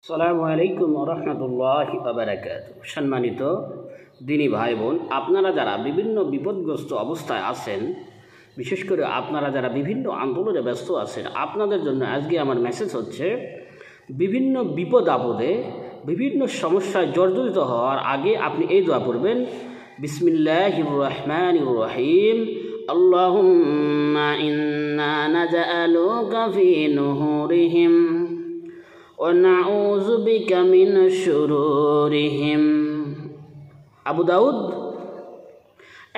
আসসালামু আলাইকুম রহমতুল্লাহি ওয়া বারাকাতুহু। সম্মানিত দিনী ভাই বোন, আপনারা যারা বিভিন্ন বিপদগ্রস্ত অবস্থায় আছেন, বিশেষ করে আপনারা যারা বিভিন্ন আন্দোলনে ব্যস্ত আছেন, আপনাদের জন্য আজকে আমার মেসেজ হচ্ছে, বিভিন্ন বিপদ আপদে বিভিন্ন সমস্যায় জর্জরিত হওয়ার আগে আপনি এই দোয়া পড়বেন, বিসমিল্লাহির রহমানির রহিম, আল্লাহুম্মা ইন্না নাজআলুকা ফি নুহুরিহিম وَنَعُوذُ بِكَ مِنْ شُرُورِهِمْ। আবু দাউদ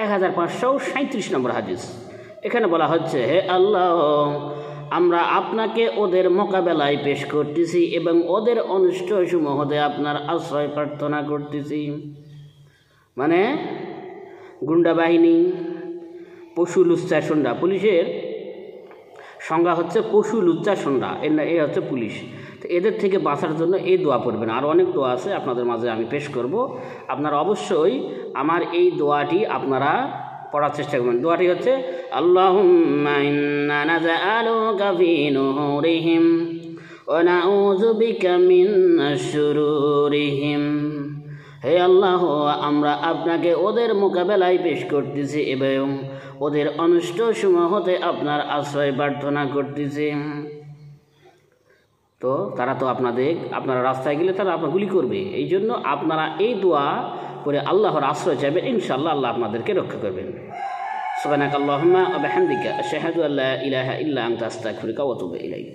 1537 নম্বর হাদিস। এখানে বলা হচ্ছে, হে আল্লাহ, আমরা আপনাকে ওদের মোকাবেলায় পেশ করতেছি এবং ওদের অনিষ্ট সমূহ হতে আপনার আশ্রয় প্রার্থনা করতেছি। মানে গুন্ডা বাহিনী, পশু লুচ্চা সন্ডা, পুলিশের সংজ্ঞা হচ্ছে পশু লুচ্চা সন্ডা, এই হচ্ছে পুলিশ। তো এদের থেকে বাঁচার জন্য এই দোয়া পড়বেন। আরও অনেক দোয়া আছে, আপনাদের মাঝে আমি পেশ করব। আপনারা অবশ্যই আমার এই দোয়াটি আপনারা পড়ার চেষ্টা করবেন। দোয়াটি হচ্ছে, আল্লাহুম্মা ইন্না নাজআলুকা ফি নুহুরিহিম ওয়া নাউযু বিকা মিন শুরুরিহিম। হে আল্লাহ, আমরা আপনাকে ওদের মোকাবেলায় পেশ করতেছি এবং ওদের অনিষ্ট সমূহ হতে আপনার আশ্রয় প্রার্থনা করতেছি। তো তারা তো আপনারা রাস্তায় গেলে তারা আপনার গুলি করবে, এই জন্য আপনারা এই দোয়া করে আল্লাহর আশ্রয় চাইবেন, ইনশাআল্লাহ আল্লাহ আপনাদেরকে রক্ষা করবেন। সুবহানাকাল্লাহুম্মা ওয়া বিহামদিকা আশহাদু আল্লা ইলাহা ইল্লা আনতা আস্তাগফিরুকা ওয়া আতুবু ইলাইক।